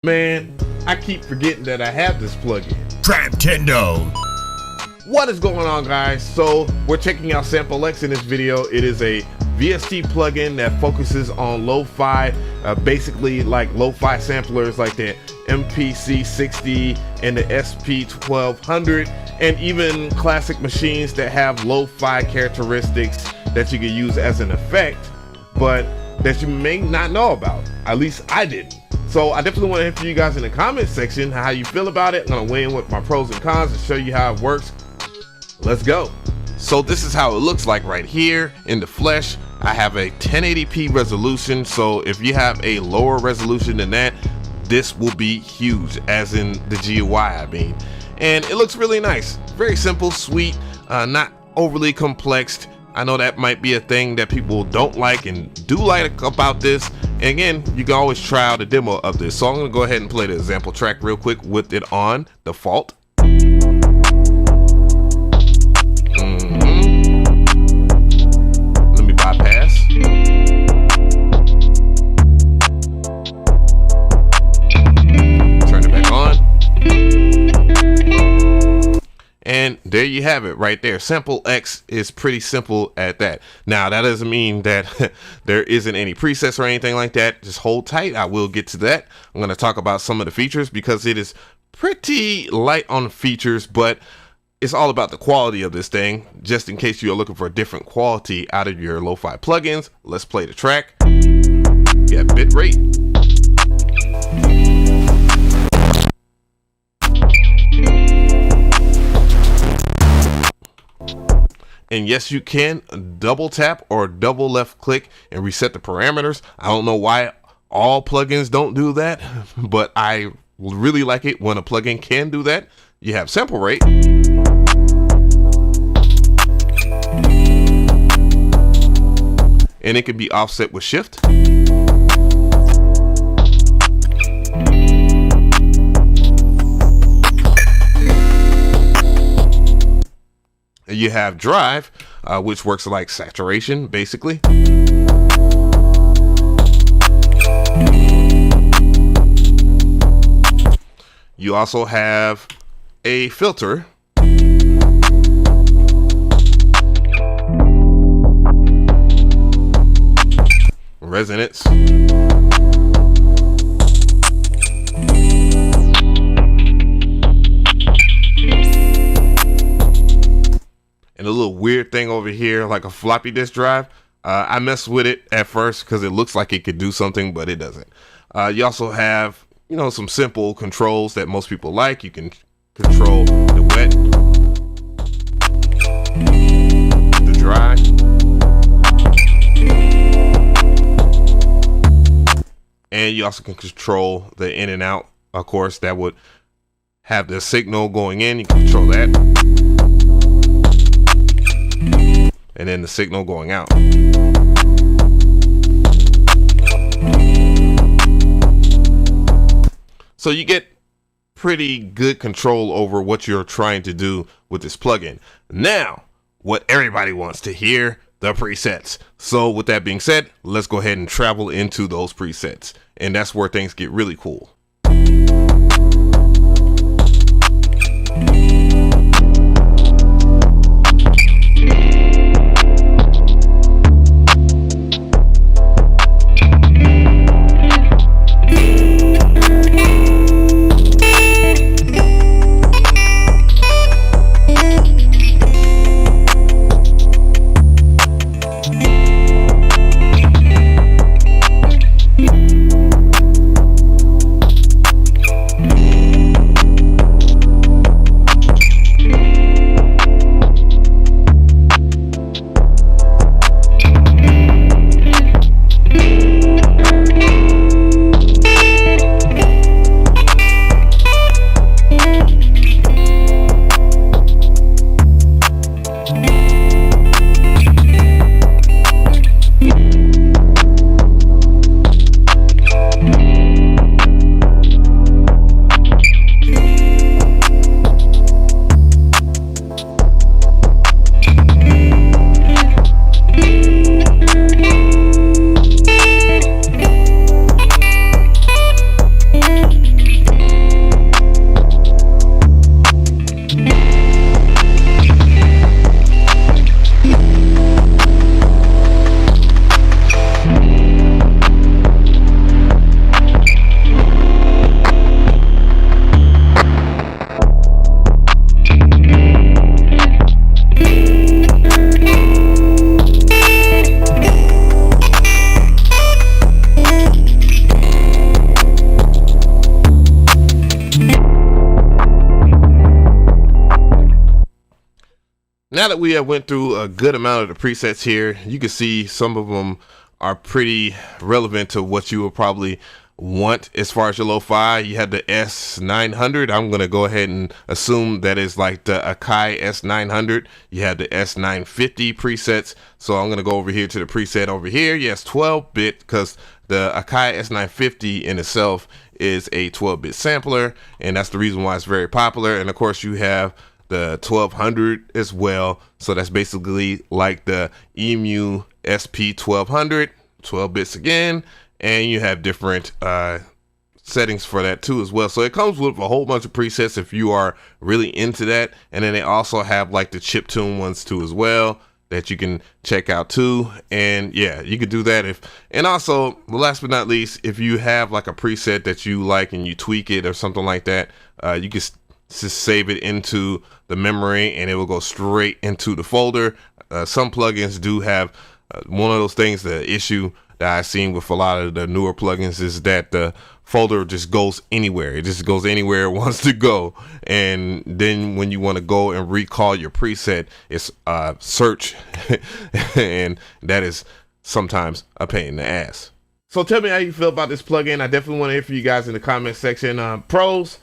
Man, I keep forgetting that I have this plugin. Traptendo. What is going on, guys? So we're checking out SampleX in this video. It is a VST plugin that focuses on lo-fi, basically like lo-fi samplers like the MPC 60 and the SP 1200, and even classic machines that have lo-fi characteristics that you can use as an effect, but that you may not know about. At least I didn't. So I definitely want to hear from you guys in the comment section how you feel about it. I'm gonna weigh in with my pros and cons and show you how it works. Let's go. So this is how it looks like right here in the flesh. I have a 1080p resolution, so if you have a lower resolution than that, this will be huge, as in the GUI I mean. And it looks really nice, very simple, sweet, not overly complex. I know that might be a thing that people don't like and do like about this. And again, you can always try out a demo of this. So I'm gonna go ahead and play the example track real quick with it on default. Let me bypass. Turn it back on. And there you have it right there. SampleX is pretty simple at that. Now, that doesn't mean that there isn't any presets or anything like that. Just hold tight. I will get to that. I'm going to talk about some of the features because it is pretty light on features, but it's all about the quality of this thing. Just in case you're looking for a different quality out of your lo-fi plugins, let's play the track. We have bitrate. And yes, you can double tap or double left click and reset the parameters. I don't know why all plugins don't do that, but I really like it when a plugin can do that. You have sample rate. And it can be offset with shift. You have drive, which works like saturation, basically. You also have a filter. Resonance. And a little weird thing over here, like a floppy disk drive. I messed with it at first because it looks like it could do something, but it doesn't. You also have, some simple controls that most people like. You can control the wet, the dry, and you also can control the in and out. Of course, that would have the signal going in. You can control that. And then the signal going out. So you get pretty good control over what you're trying to do with this plugin. Now, what everybody wants to hear, the presets. So with that being said, let's go ahead and travel into those presets. And that's where things get really cool. now that we have went through a good amount of the presets here, you can see some of them are pretty relevant to what you will probably want as far as your lo-fi. You have the S900. I'm going to go ahead and assume that is like the Akai S900. You have the S950 presets. So I'm going to go over here to the preset over here. Yes, 12-bit, because the Akai S950 in itself is a 12-bit sampler, and that's the reason why it's very popular. And of course you have the 1200 as well. So that's basically like the EMU SP 1200, 12 bits again. And you have different settings for that too as well. So it comes with a whole bunch of presets if you are really into that. And then they also have like the chiptune ones too as well that you can check out too. And yeah, you could do that. And also, last but not least, if you have like a preset that you like and you tweak it or something like that, you can just save it into the memory and it will go straight into the folder. Some plugins do have one of those things. The issue that I've seen with a lot of the newer plugins is that the folder just goes anywhere. It just goes anywhere it wants to go. And then when you want to go and recall your preset, it's search. And that is sometimes a pain in the ass. So tell me how you feel about this plugin. I definitely want to hear from you guys in the comment section. Pros,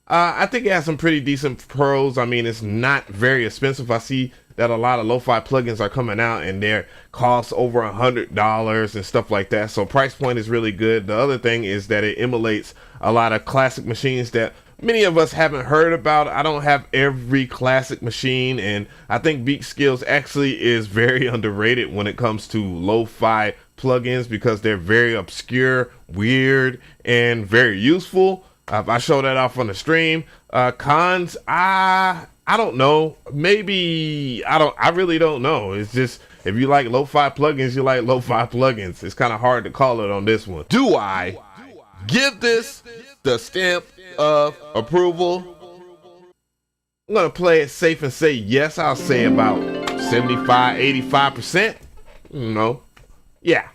I think it has some pretty decent pros. I mean, it's not very expensive. I see that a lot of lo-fi plugins are coming out and they're cost over $100 and stuff like that. So price point is really good. The other thing is that it emulates a lot of classic machines that many of us haven't heard about. I don't have every classic machine, and I think BeatSkillz actually is very underrated when it comes to lo-fi plugins because they're very obscure, weird, and very useful. I show that off on the stream. Cons, I don't know. Maybe I really don't know. It's just, if you like lo-fi plugins, you like lo-fi plugins. It's kind of hard to call it on this one. Do I give this the stamp of approval? I'm gonna play it safe and say yes. I'll say about 75, 85%. No. Yeah.